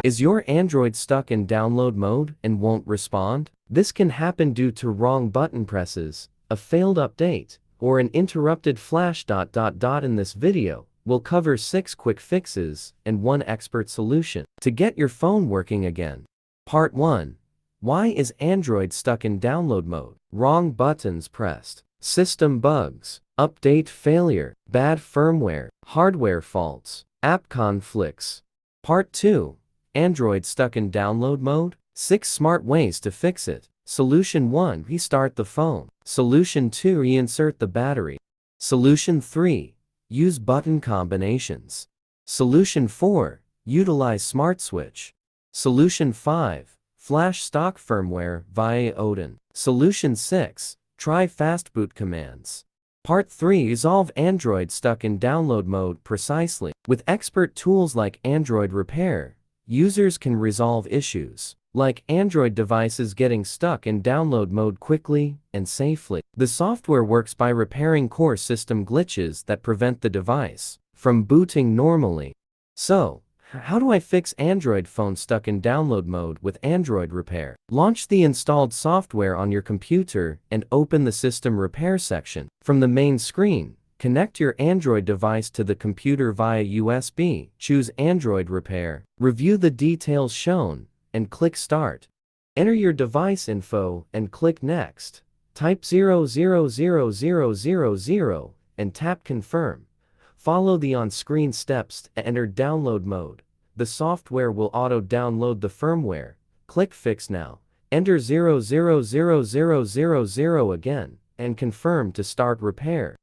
Is your Android stuck in download mode and won't respond? This can happen due to wrong button presses, a failed update, or an interrupted flash. In this video, we'll cover 6 quick fixes and 1 expert solution to get your phone working again. Part 1. Why is Android stuck in download mode? Wrong buttons pressed. System bugs, update failure, bad firmware, hardware faults, app conflicts. Part 2. Android stuck in download mode? 6 smart ways to fix it. Solution 1. Restart the phone. Solution 2. Reinsert the battery. Solution 3. Use button combinations. Solution 4. Utilize Smart Switch. Solution 5. Flash stock firmware via Odin. Solution 6. Try fast boot commands. Part 3. Resolve Android stuck in download mode precisely. With expert tools like Android Repair, users can resolve issues like Android devices getting stuck in download mode quickly and safely. The software works by repairing core system glitches that prevent the device from booting normally. So, how do I fix Android phone stuck in download mode with Android Repair? Launch the installed software on your computer and open the System Repair section. From the main screen, connect your Android device to the computer via USB. Choose Android Repair. Review the details shown and click Start. Enter your device info and click Next. Type 000000 and tap Confirm. Follow the on-screen steps to enter download mode. The software will auto-download the firmware. Click Fix Now. Enter 000000 again and confirm to start repair.